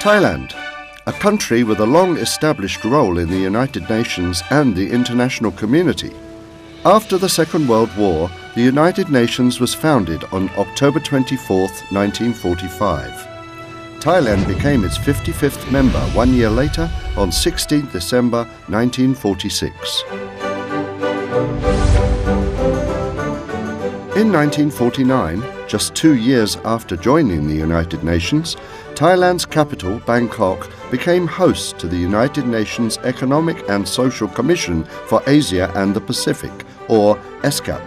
Thailand, a country with a long-established role in the United Nations and the international community. After the Second World War, the United Nations was founded on October 24, 1945. Thailand became its 55th member 1 year later on 16 December 1946. In 1949, just 2 years after joining the United Nations, Thailand's capital, Bangkok, became host to the United Nations Economic and Social Commission for Asia and the Pacific, or ESCAP,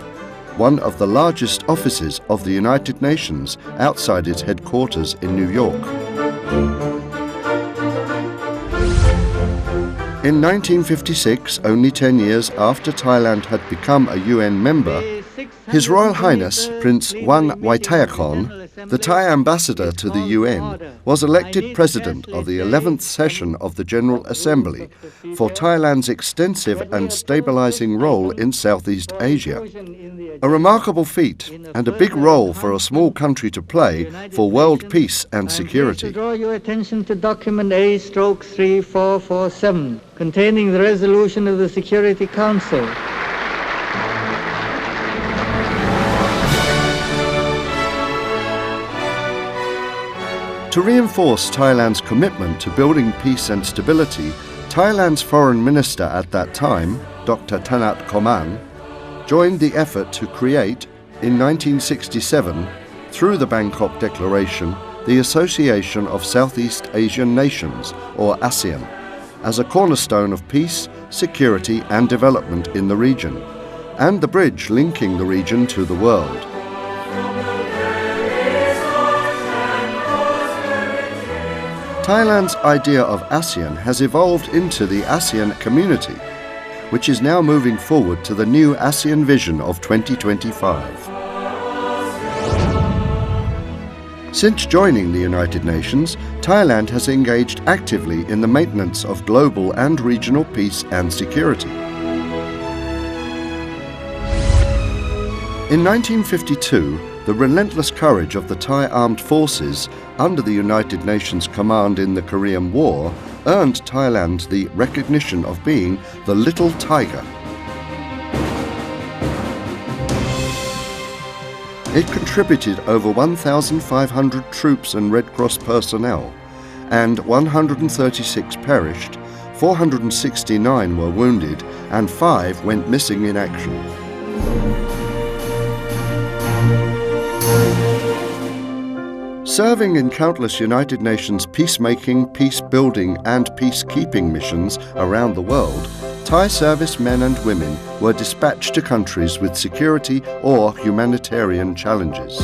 one of the largest offices of the United Nations outside its headquarters in New York. In 1956, only 10 years after Thailand had become a UN member, His Royal Highness Prince Wan Waitayakon, the Thai ambassador to the UN, was elected president of the 11th session of the General Assembly for Thailand's extensive and stabilizing role in Southeast Asia. A remarkable feat and a big role for a small country to play for world peace and security. I draw your attention to document A/3447, containing the resolution of the Security Council. To reinforce Thailand's commitment to building peace and stability, Thailand's foreign minister at that time, Dr. Thanat Khoman, joined the effort to create, in 1967, through the Bangkok Declaration, the Association of Southeast Asian Nations, or ASEAN, as a cornerstone of peace, security and development in the region, and the bridge linking the region to the world. Thailand's idea of ASEAN has evolved into the ASEAN community, which is now moving forward to the new ASEAN vision of 2025. Since joining the United Nations, Thailand has engaged actively in the maintenance of global and regional peace and security. In 1952, the relentless courage of the Thai armed forces under the United Nations command in the Korean War earned Thailand the recognition of being the Little Tiger. It contributed over 1,500 troops and Red Cross personnel, and 136 perished, 469 were wounded, and 5 went missing in action. Serving in countless United Nations peacemaking, peace-building and peacekeeping missions around the world, Thai servicemen and women were dispatched to countries with security or humanitarian challenges.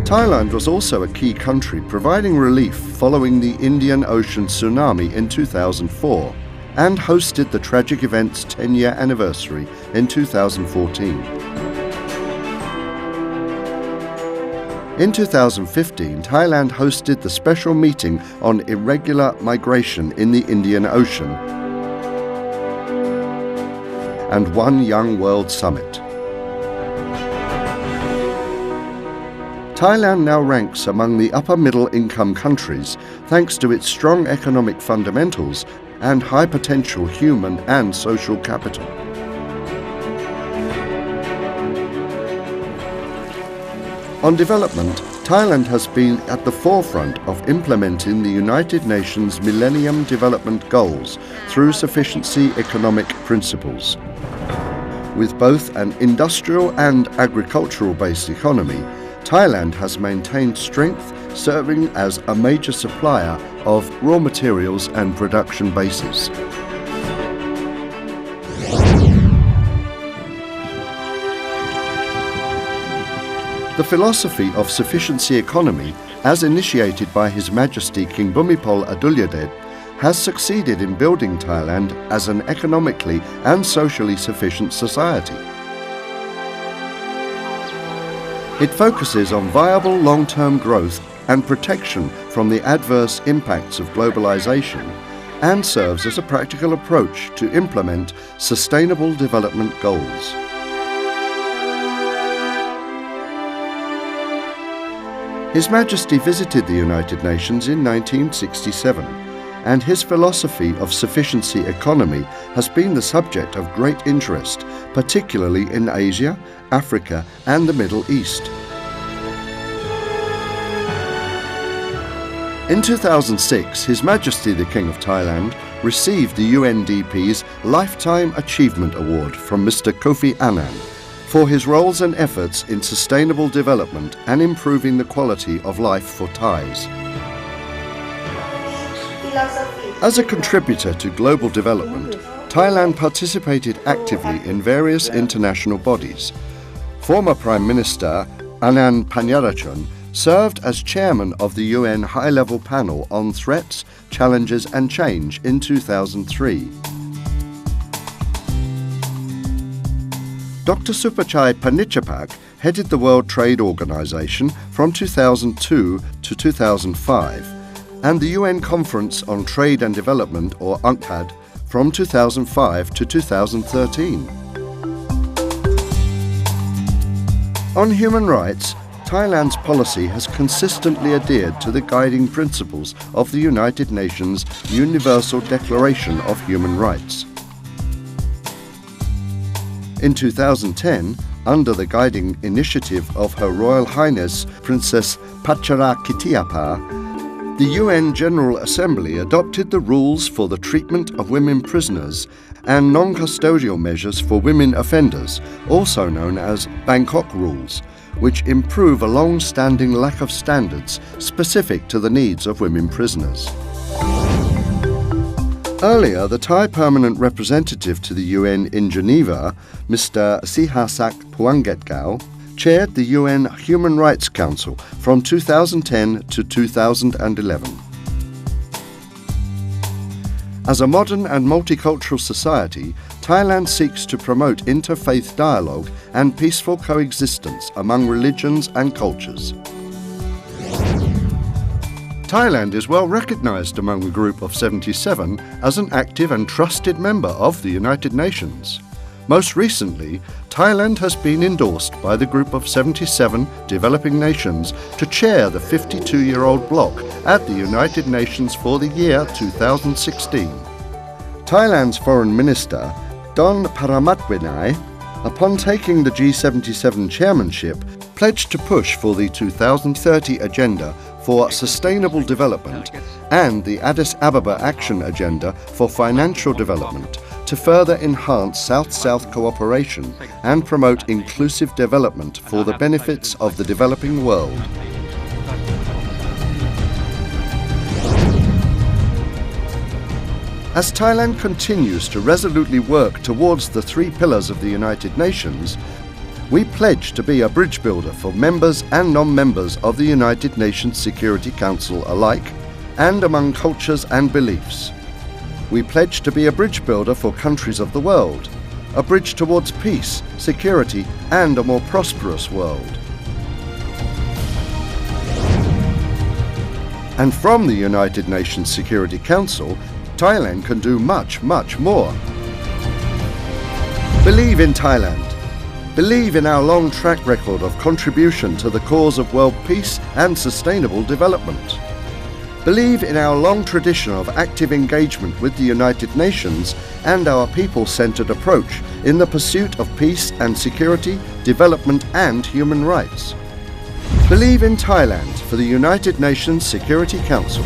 Thailand was also a key country providing relief following the Indian Ocean tsunami in 2004 and hosted the tragic event's 10-year anniversary in 2014. In 2015, Thailand hosted the special meeting on irregular migration in the Indian Ocean and One Young World Summit. Thailand now ranks among the upper middle income countries thanks to its strong economic fundamentals and high potential human and social capital. On development, Thailand has been at the forefront of implementing the United Nations Millennium Development Goals through sufficiency economic principles. With both an industrial and agricultural-based economy, Thailand has maintained strength, serving as a major supplier of raw materials and production bases. The philosophy of sufficiency economy, as initiated by His Majesty King Bhumibol Adulyadej, has succeeded in building Thailand as an economically and socially sufficient society. It focuses on viable long-term growth and protection from the adverse impacts of globalization and serves as a practical approach to implement sustainable development goals. His Majesty visited the United Nations in 1967, and his philosophy of sufficiency economy has been the subject of great interest, particularly in Asia, Africa, and the Middle East. In 2006, His Majesty the King of Thailand received the UNDP's Lifetime Achievement Award from Mr. Kofi Annan for his roles and efforts in sustainable development and improving the quality of life for Thais. As a contributor to global development, Thailand participated actively in various international bodies. Former Prime Minister Anand Panjarachon served as chairman of the UN High-Level Panel on Threats, Challenges and Change in 2003. Dr. Supachai Panichapak headed the World Trade Organization from 2002 to 2005 and the UN Conference on Trade and Development, or UNCTAD, from 2005 to 2013. On human rights, Thailand's policy has consistently adhered to the guiding principles of the United Nations Universal Declaration of Human Rights. In 2010, under the guiding initiative of Her Royal Highness Princess Pacharakitiapa, the UN General Assembly adopted the rules for the treatment of women prisoners and non-custodial measures for women offenders, also known as Bangkok Rules, which improve a long-standing lack of standards specific to the needs of women prisoners. Earlier, the Thai permanent representative to the UN in Geneva, Mr. Sihasak Puangetgao, chaired the UN Human Rights Council from 2010 to 2011. As a modern and multicultural society, Thailand seeks to promote interfaith dialogue and peaceful coexistence among religions and cultures. Thailand is well recognized among the Group of 77 as an active and trusted member of the United Nations. Most recently, Thailand has been endorsed by the Group of 77 developing nations to chair the 52-year-old bloc at the United Nations for the year 2016. Thailand's Foreign Minister, Don Paramatwinai, upon taking the G77 chairmanship, pledged to push for the 2030 Agenda for Sustainable Development and the Addis Ababa Action Agenda for Financial Development to further enhance South-South cooperation and promote inclusive development for the benefits of the developing world. As Thailand continues to resolutely work towards the three pillars of the United Nations, we pledge to be a bridge builder for members and non-members of the United Nations Security Council alike and among cultures and beliefs. We pledge to be a bridge builder for countries of the world, a bridge towards peace, security, and a more prosperous world. And from the United Nations Security Council, Thailand can do much, much more. Believe in Thailand. Believe in our long track record of contribution to the cause of world peace and sustainable development. Believe in our long tradition of active engagement with the United Nations and our people-centered approach in the pursuit of peace and security, development and human rights. Believe in Thailand for the United Nations Security Council.